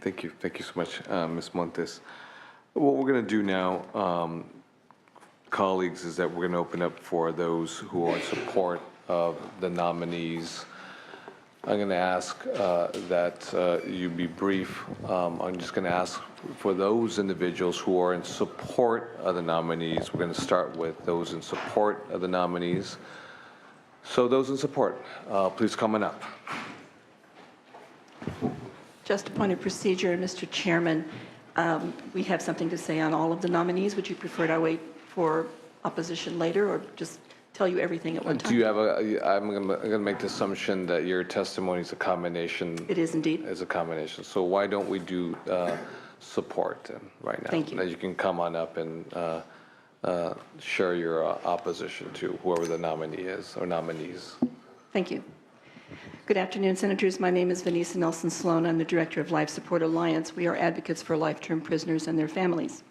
Thank you so much, Ms. Montes. What we're going to do now, colleagues, is that we're going to open up for those who are in support of the nominees. I'm going to ask that you be brief. I'm just going to ask for those individuals who are in support of the nominees. We're going to start with those in support of the nominees. So those in support, please come on up. Just a point of procedure, Mr. Chairman. We have something to say on all of the nominees. Would you prefer to wait for opposition later or just tell you everything at one time? Do you have I'm going to make the assumption that your testimony is a combination. It is indeed. Is a combination. So why don't we do support right now? Thank you. That you can come on up and share your opposition to whoever the nominee is or nominees. Thank you. Good afternoon, Senators. My name is Vanessa Nelson Sloan. I'm the Director of Life Support Alliance. We are advocates for life-term prisoners and their families.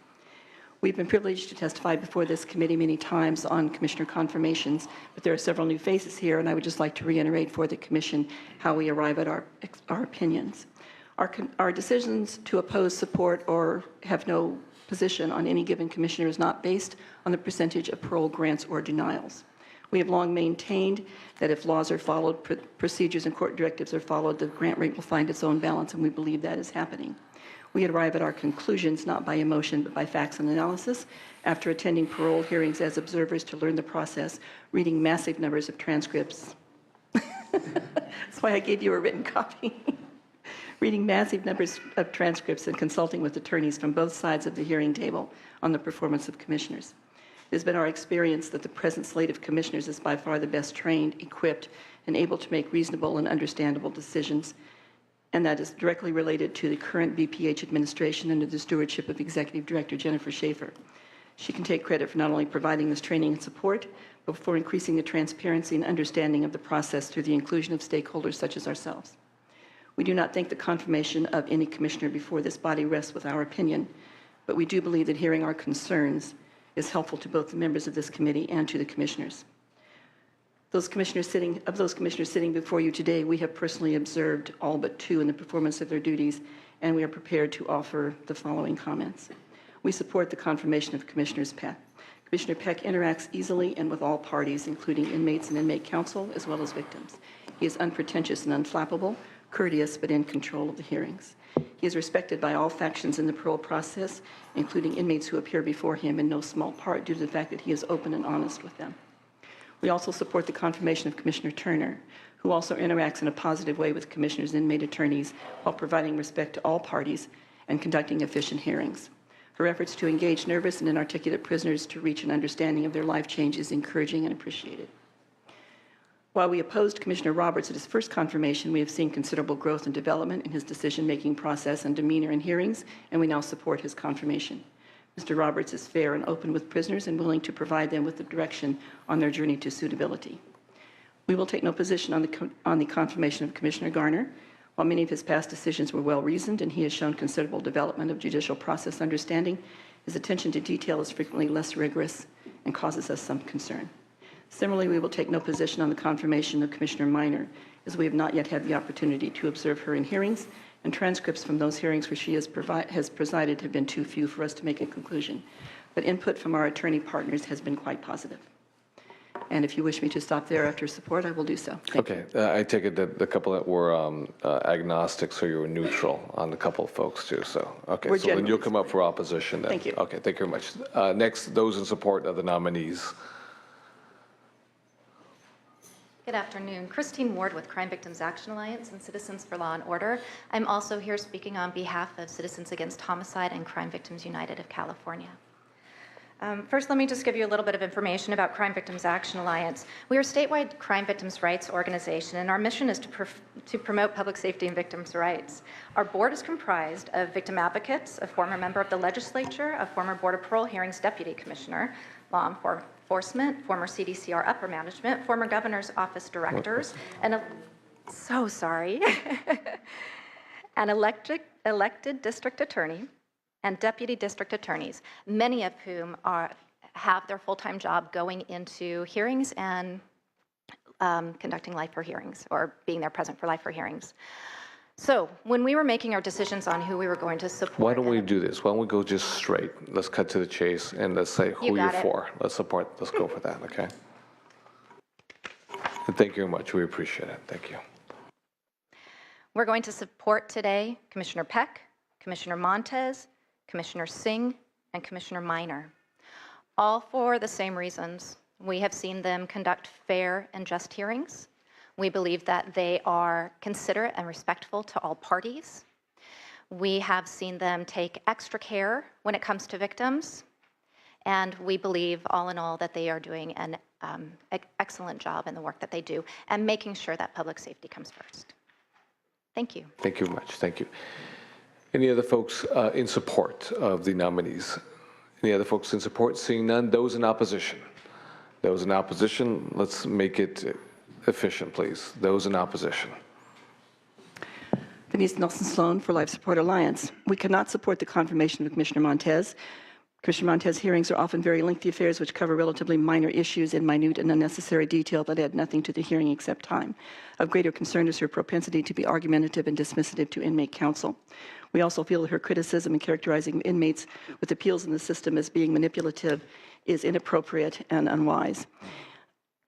We've been privileged to testify before this committee many times on commissioner confirmations, but there are several new faces here, and I would just like to reiterate for the commission how we arrive at our opinions. Our decisions to oppose, support, or have no position on any given commissioner is not based on the percentage of parole grants or denials. We have long maintained that if laws are followed, procedures and court directives are followed, the grant rate will find its own balance, and we believe that is happening. We arrive at our conclusions not by emotion, but by facts and analysis, after attending parole hearings as observers to learn the process, reading massive numbers of transcripts. That's why I gave you a written copy. Reading massive numbers of transcripts and consulting with attorneys from both sides of the hearing table on the performance of commissioners. It has been our experience that the present slate of commissioners is by far the best trained, equipped, and able to make reasonable and understandable decisions, and that is directly related to the current BPH administration under the stewardship of Executive Director Jennifer Schaefer. She can take credit for not only providing this training and support, but for increasing the transparency and understanding of the process through the inclusion of stakeholders such as ourselves. We do not think the confirmation of any commissioner before this body rests with our opinion, but we do believe that hearing our concerns is helpful to both the members of this committee and to the commissioners. Of those commissioners sitting before you today, we have personally observed all but two in the performance of their duties, and we are prepared to offer the following comments. We support the confirmation of Commissioner Peck. Commissioner Peck interacts easily and with all parties, including inmates and inmate counsel, as well as victims. He is unpretentious and unflappable, courteous, but in control of the hearings. He is respected by all factions in the parole process, including inmates who appear before him, in no small part due to the fact that he is open and honest with them. We also support the confirmation of Commissioner Turner, who also interacts in a positive way with commissioners and inmate attorneys while providing respect to all parties and conducting efficient hearings. Her efforts to engage nervous and inarticulate prisoners to reach an understanding of their life change is encouraging and appreciated. While we opposed Commissioner Roberts at his first confirmation, we have seen considerable growth and development in his decision-making process and demeanor in hearings, and we now support his confirmation. Mr. Roberts is fair and open with prisoners and willing to provide them with the direction on their journey to suitability. We will take no position on the confirmation of Commissioner Garner. While many of his past decisions were well-reasoned and he has shown considerable development of judicial process understanding, his attention to detail is frequently less rigorous and causes us some concern. Similarly, we will take no position on the confirmation of Commissioner Minor, as we have not yet had the opportunity to observe her in hearings, and transcripts from those hearings where she has presided have been too few for us to make a conclusion. But input from our attorney partners has been quite positive. And if you wish me to stop there after support, I will do so. Thank you. I take it that the couple that were agnostic, so you were neutral on the couple of folks too. So, okay, We're so then you'll generally come up for opposition then. Thank you. Okay, thank you very much. Next, those in support of the nominees. Good afternoon. Christine Ward with Crime Victims Action Alliance and Citizens for Law and Order. I'm also here speaking on behalf of Citizens Against Homicide and Crime Victims United of California. First, let me just give you a little bit of information about Crime Victims Action Alliance. We are a statewide crime victims' rights organization, and our mission is to promote public safety and victims' rights. Our board is comprised of victim advocates, a former member of the legislature, a former Board of Parole Hearings deputy commissioner, law enforcement, former CDCR upper management, former governor's office directors, and an elected district attorney, and deputy district attorneys, many of whom have their full-time job going into hearings and conducting life for hearings, or being there present for life for hearings. So when we were making our decisions on who we were going to support. Why don't we do this? Why don't we go just straight? Let's cut to the chase and let's say who you're got it. for. Let's support, let's go for that, okay? And thank you very much. We appreciate it. Thank you. We're going to support today Commissioner Peck, Commissioner Montez, Commissioner Singh, and Commissioner Minor, all for the same reasons. We have seen them conduct fair and just hearings. We believe that they are considerate and respectful to all parties. We have seen them take extra care when it comes to victims. And we believe, all in all, that they are doing an excellent job in the work that they do and making sure that public safety comes first. Thank you. Thank you very much. Thank you. Any other folks in support of the nominees? Any other folks in support? Seeing none, those in opposition? Those in opposition, let's make it efficient, please. Those in opposition. Denise Nelson Sloan for Life Support Alliance. We cannot support the confirmation of Commissioner Montez. Commissioner Montez hearings are often very lengthy affairs which cover relatively minor issues in minute and unnecessary detail that add nothing to the hearing except time. Of greater concern is her propensity to be argumentative and dismissive to inmate counsel. We also feel that her criticism and characterizing inmates with appeals in the system as being manipulative is inappropriate and unwise.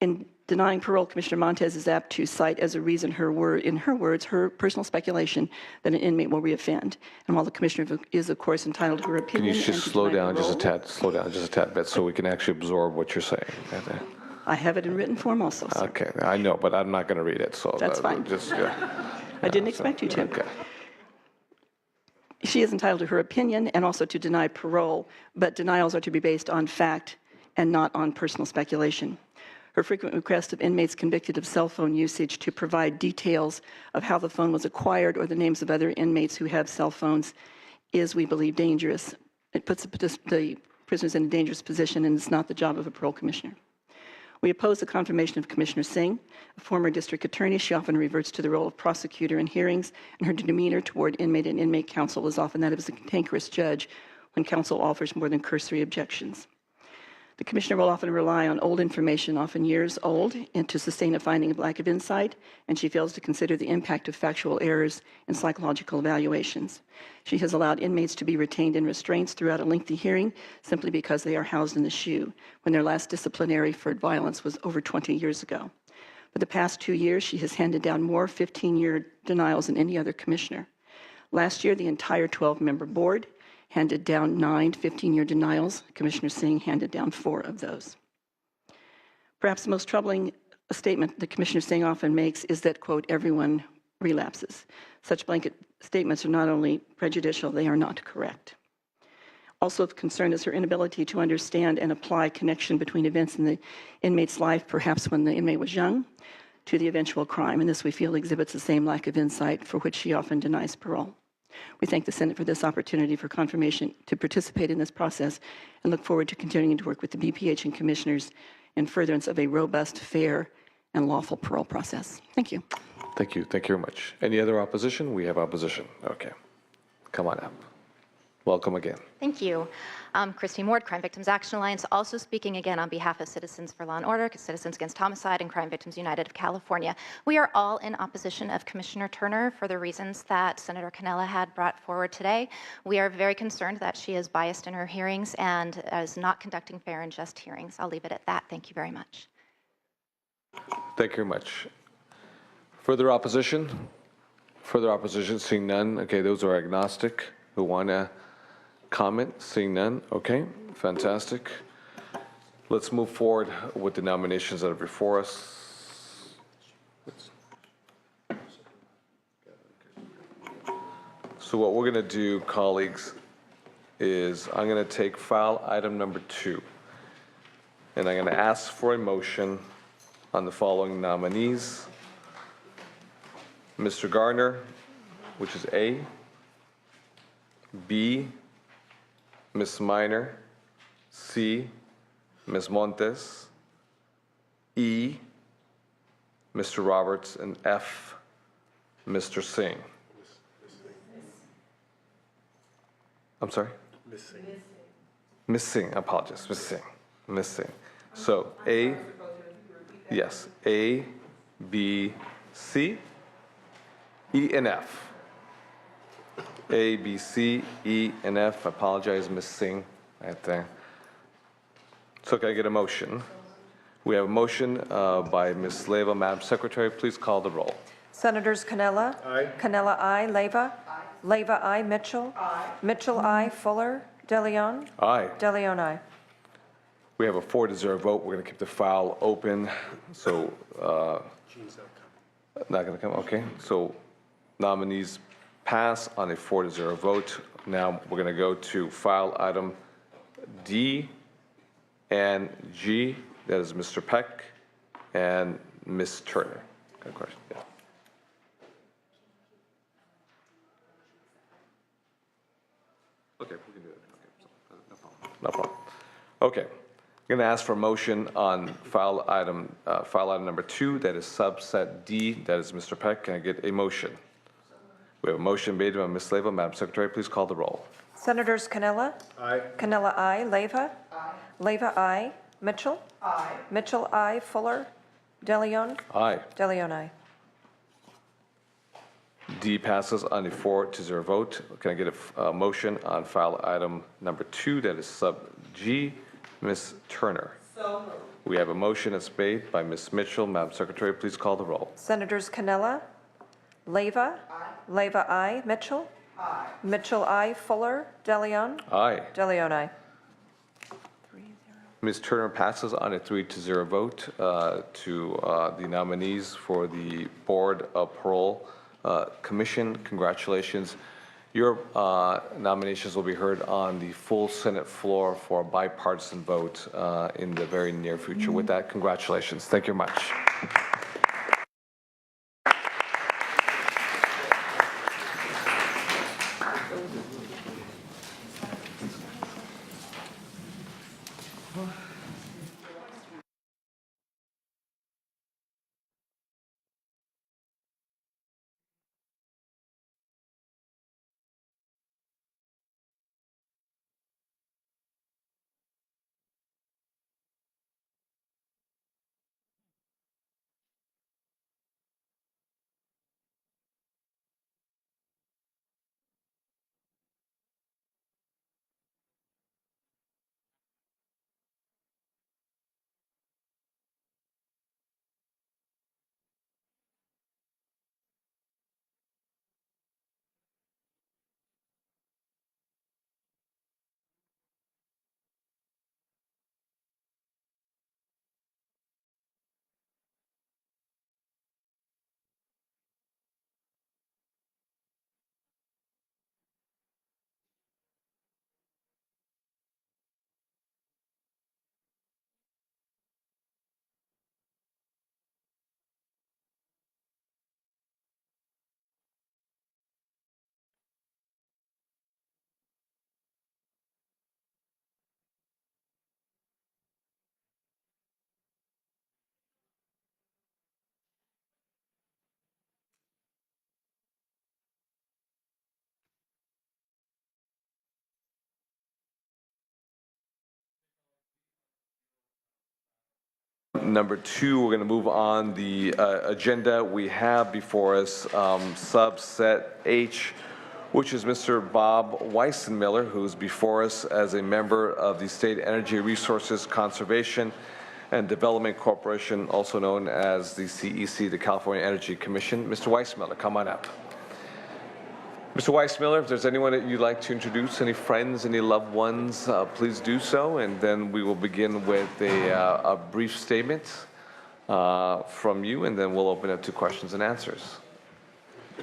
In denying parole, Commissioner Montez is apt to cite as a reason in her words, her personal speculation that an inmate will reoffend. And while the Commissioner is, of course, entitled to her Can opinion. you just slow down just a tad bit so we can actually absorb what you're saying? I have it in written form also, sir. Okay, I know, but I'm not going to read it, so. That's fine. Just, I didn't expect you to. Okay. She is entitled to her opinion and also to deny parole, but denials are to be based on fact and not on personal speculation. Her frequent request of inmates convicted of cell phone usage to provide details of how the phone was acquired or the names of other inmates who have cell phones is, we believe, dangerous. It puts the prisoners in a dangerous position, and it's not the job of a parole commissioner. We oppose the confirmation of Commissioner Singh, a former district attorney. She often reverts to the role of prosecutor in hearings, and her demeanor toward inmate and inmate counsel is often that of a cantankerous judge when counsel offers more than cursory objections. The commissioner will often rely on old information, often years old, and to sustain a finding of lack of insight, and she fails to consider the impact of factual errors in psychological evaluations. She has allowed inmates to be retained in restraints throughout a lengthy hearing simply because they are housed in the SHU, when their last disciplinary for violence was over 20 years ago. For the past 2 years, she has handed down more 15-year denials than any other commissioner. Last year, the entire 12-member board handed down 9 15-year denials. Commissioner Singh handed down 4 of those. Perhaps the most troubling statement that Commissioner Singh often makes is that, quote, everyone relapses. Such blanket statements are not only prejudicial, they are not correct. Also of concern is her inability to understand and apply connection between events in the inmate's life, perhaps when the inmate was young, to the eventual crime. And this, we feel, exhibits the same lack of insight for which she often denies parole. We thank the Senate for this opportunity for confirmation to participate in this process and look forward to continuing to work with the BPH and commissioners in furtherance of a robust, fair, and lawful parole process. Thank you. Thank you. Thank you very much. Any other opposition? We have opposition. Okay. Come on up. Welcome again. Thank you. Christine Ward, Crime Victims Action Alliance, also speaking again on behalf of Citizens for Law and Order, Citizens Against Homicide, and Crime Victims United of California. We are all in opposition of Commissioner Turner for the reasons that Senator Cannella had brought forward today. We are very concerned that she is biased in her hearings and is not conducting fair and just hearings. I'll leave it at that. Thank you very much. Thank you very much. Further opposition? Further opposition? Seeing none. Okay, those are agnostic who want to comment. Seeing none. Okay, fantastic. Let's move forward with the nominations that are before us. So what we're going to do, colleagues, is I'm going to take file item number 2, and I'm going to ask for a motion on the following nominees. Mr. Garner, which is A. B. Ms. Minor. C. Ms. Montes. E. Mr. Roberts. And F. Mr. Singh. I'm sorry? Ms. Singh. I apologize. Ms. Singh. Ms. Singh. So A. Yes. A, B, C, E, and F. A, B, C, E, and F. I apologize, Ms. Singh. So can I get a motion? We have a motion by Ms. Leyva. Madam Secretary, please call the roll. Senators Canella? Aye. Canella, aye. Leyva? Aye. Leyva, aye. Mitchell? Aye. Mitchell, aye. Fuller? DeLeon? Aye. DeLeon, aye. We have a 4-0 vote. We're going to keep the file open. So, not going to come? Okay. So nominees pass on a 4-0 vote. Now we're going to go to file item D and G. That is Mr. Peck and Ms. Turner. Got a question? Yeah. Okay, we can do it. Okay, so, no problem. No problem. Okay. I'm going to ask for a motion on file item number 2, that is subset D, that is Mr. Peck. Can I get a motion? We have a motion made by Ms. Leyva. Madam Secretary, please call the roll. Senators Canella? Aye. Canella, aye. Leyva? Aye. Leyva, aye. Mitchell? Aye. Mitchell, aye. Fuller? DeLeon? Aye. DeLeon, aye. D passes on a 4-0 vote. Can I get a motion on file item number 2, that is sub G, Ms. Turner? So moved. We have a motion that's made by Ms. Mitchell. Madam Secretary, please call the roll. Senators Canella? Leyva? Aye. Leyva, aye. Mitchell? Aye. Mitchell, aye. Fuller? DeLeon? Aye. DeLeon, aye. Ms. Turner passes on a 3-0 vote to the nominees for the Board of Parole Commission. Congratulations. Your nominations will be heard on the full Senate floor for a bipartisan vote in the very near future. With that, congratulations. Thank you much. Number 2, we're going to move on the agenda. We have before us subset H, which is Mr. Bob Weissenmiller, who's before us as a member of the State Energy Resources Conservation and Development Corporation, also known as the CEC, the California Energy Commission. Mr. Weissenmiller, come on up. Mr. Weissenmiller, if there's anyone that you'd like to introduce, any friends, any loved ones, please do so, and then we will begin with a brief statement from you, and then we'll open up to questions and answers.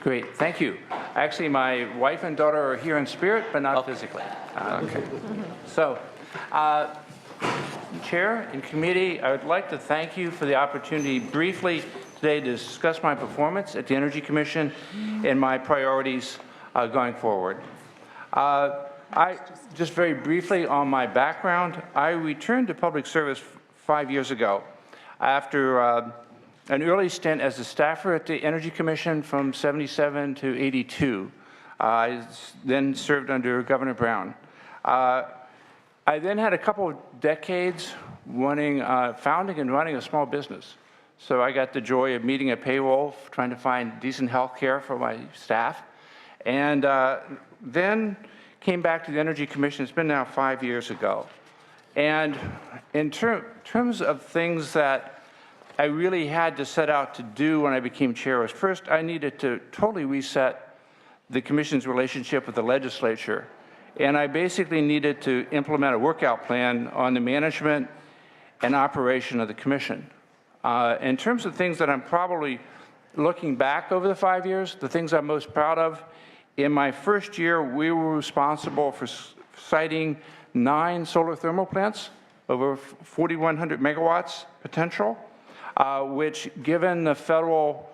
Great, thank you. Actually, my wife and daughter are here in spirit, but not physically. Okay. So, Chair and committee, I would like to thank you for the opportunity briefly today to discuss my performance at the Energy Commission and my priorities going forward. Just very briefly on my background, I returned to public service 5 years ago after an early stint as a staffer at the Energy Commission from 77 to 82. I then served under Governor Brown. I then had a couple of decades founding and running a small business. So I got the joy of meeting a payroll, trying to find decent health care for my staff, And then came back to the Energy Commission. It's been now 5 years ago. And in terms of things that I really had to set out to do when I became chair was, first, I needed to totally reset the Commission's relationship with the legislature. And I basically needed to implement a workout plan on the management and operation of the Commission. In terms of things that I'm probably looking back over the 5 years, the things I'm most proud of, in my first year, we were responsible for siting 9 solar thermal plants, over 4,100 megawatts potential, which, given the federal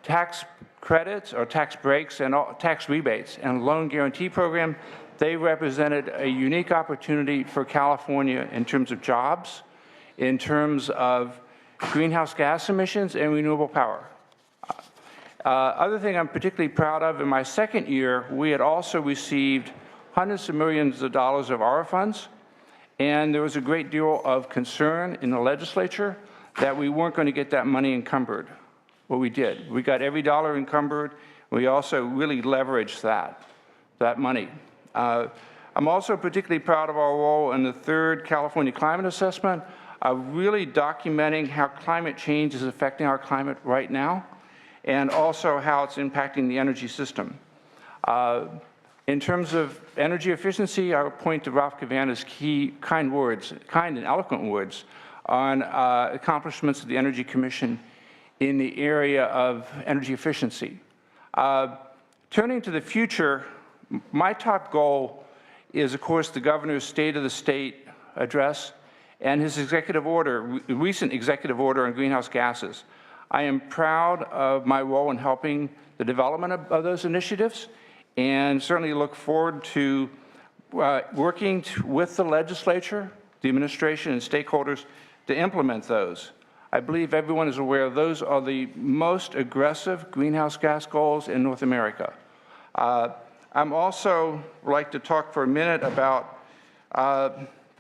tax credits or tax breaks and tax rebates and loan guarantee program, they represented a unique opportunity for California in terms of jobs, in terms of greenhouse gas emissions and renewable power. Other thing I'm particularly proud of, in my second year, we had also received hundreds of millions of dollars of ARA funds, and there was a great deal of concern in the legislature that we weren't going to get that money encumbered. Well, we did. We got every dollar encumbered. We also really leveraged that money. I'm also particularly proud of our role in the 3rd California Climate Assessment, really documenting how climate change is affecting our climate right now, and also how it's impacting the energy system. In terms of energy efficiency, I would point to Ralph Cavannagh's kind and eloquent words on accomplishments of the Energy Commission in the area of energy efficiency. Turning to the future, my top goal is, of course, the governor's State of the State address and his executive order, recent executive order on greenhouse gases. I am proud of my role in helping the development of those initiatives, and certainly look forward to working with the legislature, the administration, and stakeholders to implement those. I believe everyone is aware those are the most aggressive greenhouse gas goals in North America. I'm also like to talk for a minute about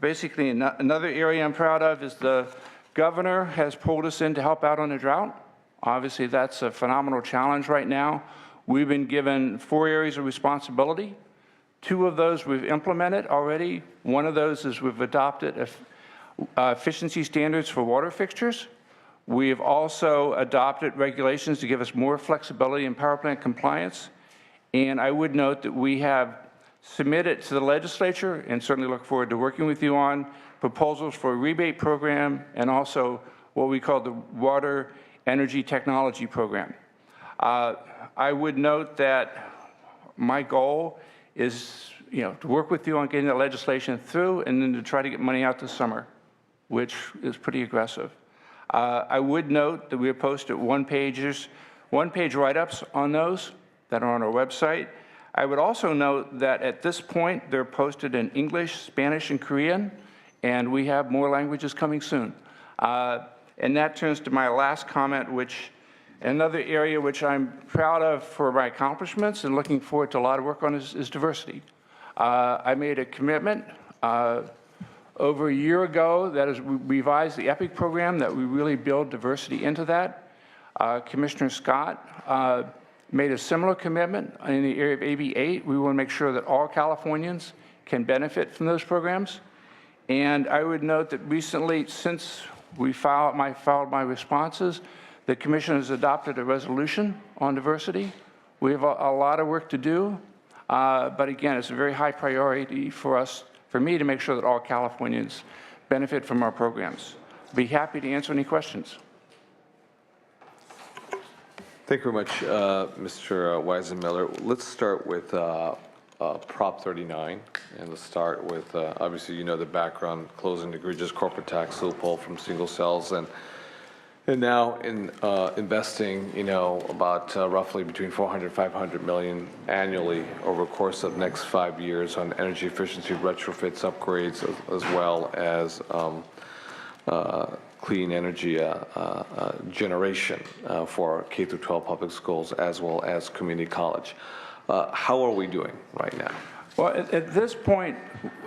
basically another area I'm proud of is the governor has pulled us in to help out on the drought. Obviously, that's a phenomenal challenge right now. We've been given 4 areas of responsibility. 2 of those we've implemented already. One of those is we've adopted efficiency standards for water fixtures. We have also adopted regulations to give us more flexibility in power plant compliance. And I would note that we have submitted to the legislature, and certainly look forward to working with you on, proposals for a rebate program and also what we call the Water Energy Technology Program. I would note that my goal is, to work with you on getting that legislation through, and then to try to get money out this summer, which is pretty aggressive. I would note that we have posted one-page write-ups on those that are on our website. I would also note that at this point, they're posted in English, Spanish, and Korean, and we have more languages coming soon. And that turns to my last comment, which another area which I'm proud of for my accomplishments and looking forward to a lot of work on is diversity. I made a commitment over a year ago that is revised the EPIC program, that we really build diversity into that. Commissioner Scott made a similar commitment in the area of AB 8. We want to make sure that all Californians can benefit from those programs. And I would note that recently, since we filed my responses, the Commission has adopted a resolution on diversity. We have a lot of work to do, but again, it's a very high priority for me to make sure that all Californians benefit from our programs. I'll be happy to answer any questions. Thank you very much, Mr. Weisenmiller. Let's start with Prop 39, and let's start with, obviously, the background, closing egregious corporate tax loophole from single cells, and now in investing, about roughly between 400 and 500 million annually over the course of the next 5 years on energy efficiency retrofits, upgrades, as well as clean energy generation for K-12 public schools, as well as community college. How are we doing right now? Well, at this point,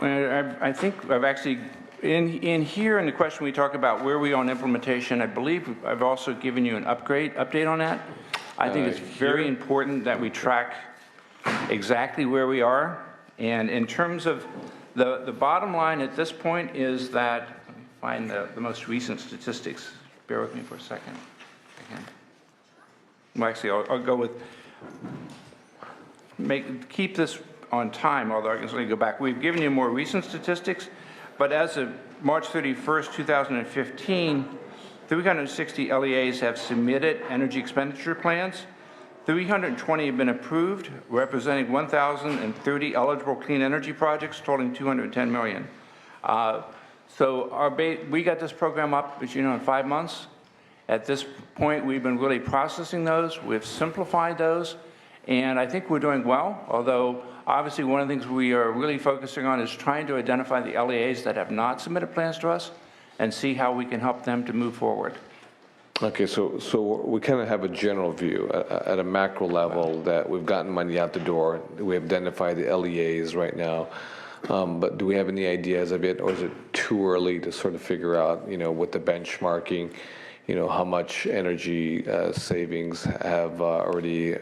I think I've actually, in here in the question we talk about where we are on implementation, I believe I've also given you an update on that. I think it's very important that we track exactly where we are. And in terms of the bottom line at this point is that, let me find the most recent statistics. Bear with me for a second. Well, actually, I'll go with, keep this on time, although I can certainly go back. We've given you more recent statistics, but as of March 31st, 2015, 360 LEAs have submitted energy expenditure plans. 320 have been approved, representing 1,030 eligible clean energy projects totaling $210 million. So we got this program up, as you know, in 5 months. At this point, we've been really processing those. We've simplified those, and I think we're doing well, although obviously one of the things we are really focusing on is trying to identify the LEAs that have not submitted plans to us and see how we can help them to move forward. Okay, so we kind of have a general view at a macro level that we've gotten money out the door. We have identified the LEAs right now. But do we have any ideas of it, or is it too early to sort of figure out, with the benchmarking, how much energy savings have already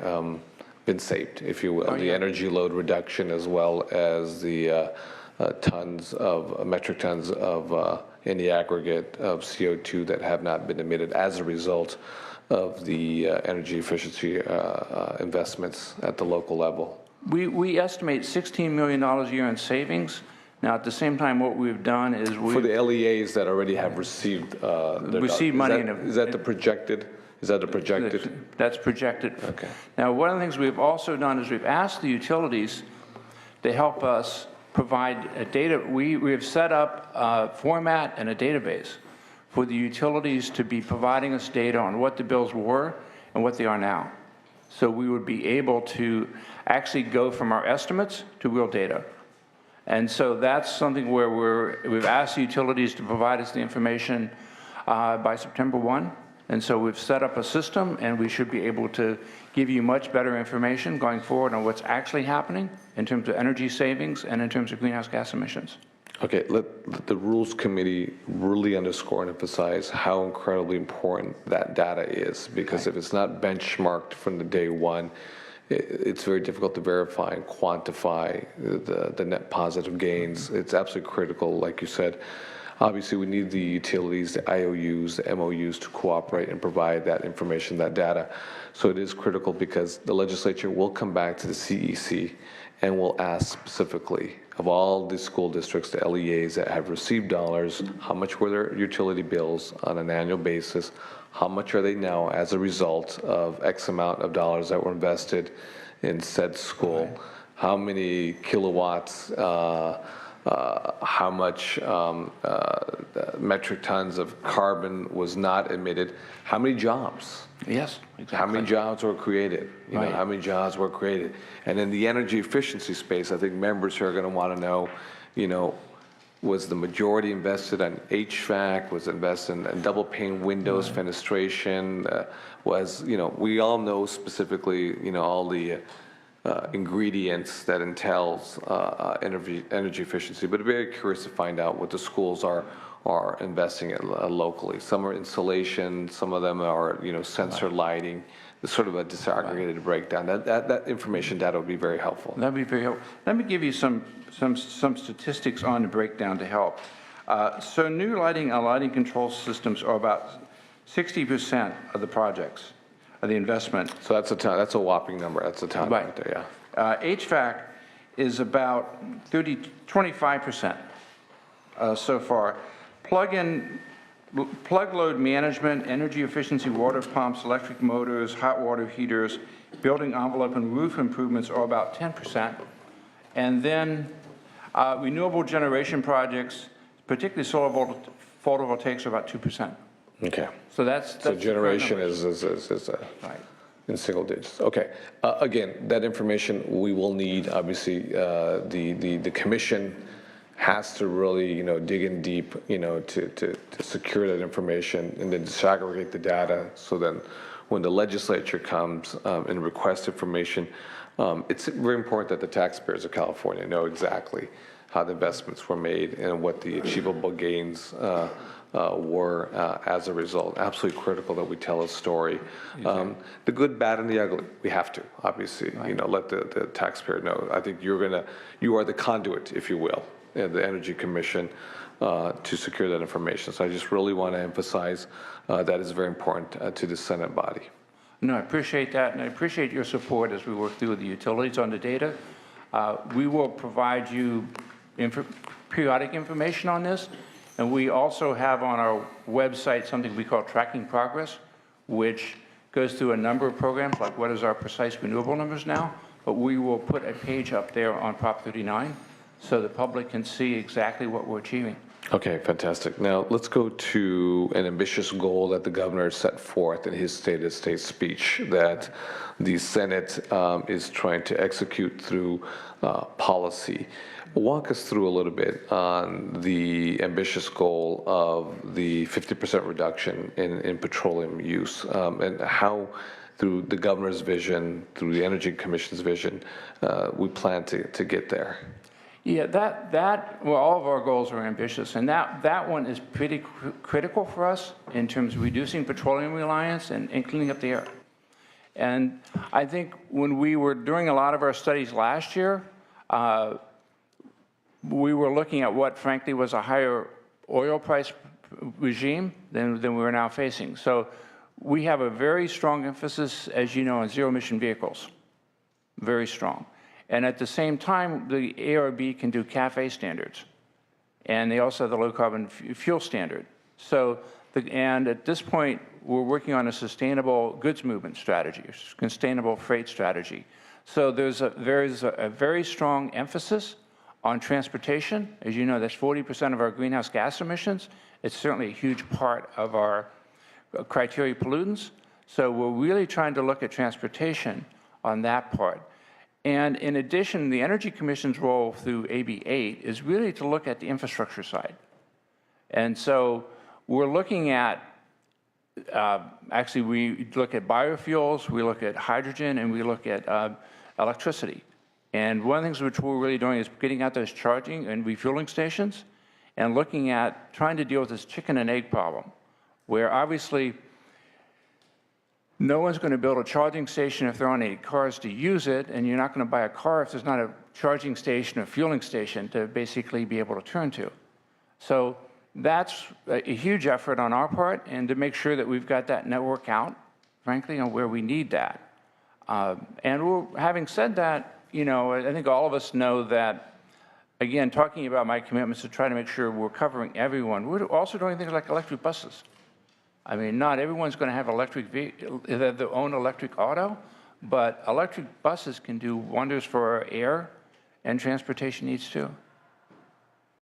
been saved, if you will, the energy load reduction as well as the metric tons of in the aggregate of CO2 that have not been emitted as a result of the energy efficiency investments at the local level? We estimate $16 million a year in savings. Now, at the same time, what we've done is for the LEAs that already have received money. Is that the projected? Is that the projected? That's projected. Okay. Now, one of the things we've also done is we've asked the utilities to help us provide data. We have set up a format and a database for the utilities to be providing us data on what the bills were and what they are now. So we would be able to actually go from our estimates to real data. And so that's something where we've asked the utilities to provide us the information by September 1. And so we've set up a system, and we should be able to give you much better information going forward on what's actually happening in terms of energy savings and in terms of greenhouse gas emissions. Okay, let the Rules Committee really underscore and emphasize how incredibly important that data is, because if it's not benchmarked from the day one, it's very difficult to verify and quantify the net positive gains. It's absolutely critical, like you said. Obviously, we need the utilities, the IOUs, the MOUs to cooperate and provide that information, that data. So it is critical because the legislature will come back to the CEC and will ask specifically of all the school districts, the LEAs that have received dollars, how much were their utility bills on an annual basis, how much are they now as a result of X amount of dollars that were invested in said school, how many kilowatts, how much metric tons of carbon was not emitted, how many jobs? Yes, exactly. How many jobs were created? How many jobs were created? And in the energy efficiency space, I think members here are going to want to know, was the majority invested on HVAC? Was invested in double pane windows, fenestration? We all know specifically, all the ingredients that entails energy efficiency, but very curious to find out what the schools are investing in locally. Some are insulation, some of them are sensor lighting. There's sort of a disaggregated breakdown. That information data would be very helpful. That'd be very helpful. Let me give you some statistics on the breakdown to help. So new lighting and lighting control systems are about 60% of the projects, of the investment. So that's a whopping number. That's a ton right there, yeah. HVAC is about 25% so far. Plug load management, energy efficiency water pumps, electric motors, hot water heaters, building envelope and roof improvements are about 10%. And then renewable generation projects, particularly solar photovoltaics, are about 2%. Okay. So that's generation is right. In single digits. Okay. Again, that information we will need. Obviously, the commission has to really, dig in deep, to secure that information and then disaggregate the data. So then, when the legislature comes and requests information, it's very important that the taxpayers of California know exactly how the investments were made and what the achievable gains were as a result. Absolutely critical that we tell a story. The good, bad, and the ugly. We have to, obviously, let the taxpayer know. I think you are the conduit, if you will, the Energy Commission to secure that information. So I just really want to emphasize that is very important to the Senate body. No, I appreciate that, and I appreciate your support as we work through with the utilities on the data. We will provide you periodic information on this, and we also have on our website something we call Tracking Progress, which goes through a number of programs, like what is our precise renewable numbers now, but we will put a page up there on Prop 39 so the public can see exactly what we're achieving. Okay, fantastic. Now, let's go to an ambitious goal that the governor set forth in his State of State speech that the Senate is trying to execute through policy. Walk us through a little bit on the ambitious goal of the 50% reduction in petroleum use and how, through the governor's vision, through the Energy Commission's vision, we plan to get there. Yeah, well, all of our goals are ambitious, and that one is pretty critical for us in terms of reducing petroleum reliance and cleaning up the air. And I think when we were doing a lot of our studies last year, we were looking at what, frankly, was a higher oil price regime than we are now facing. So we have a very strong emphasis, as you know, on zero-emission vehicles, very strong. And at the same time, the ARB can do CAFE standards, and they also have the low-carbon fuel standard. So, and at this point, we're working on a sustainable goods movement strategy, sustainable freight strategy. So there's a very strong emphasis on transportation. As you know, that's 40% of our greenhouse gas emissions. It's certainly a huge part of our criteria pollutants. So we're really trying to look at transportation on that part. And in addition, the Energy Commission's role through AB 8 is really to look at the infrastructure side. And so we're looking at, actually, we look at biofuels, we look at hydrogen, and we look at electricity. And one of the things which we're really doing is getting out those charging and refueling stations and looking at trying to deal with this chicken and egg problem, where obviously no one's going to build a charging station if there aren't any cars to use it, and you're not going to buy a car if there's not a charging station or fueling station to basically be able to turn to. So that's a huge effort on our part, and to make sure that we've got that network out, frankly, on where we need that. And having said that, I think all of us know that, again, talking about my commitments to try to make sure we're covering everyone, we're also doing things like electric buses. I mean, not everyone's going to have their own electric auto, but electric buses can do wonders for our air and transportation needs too.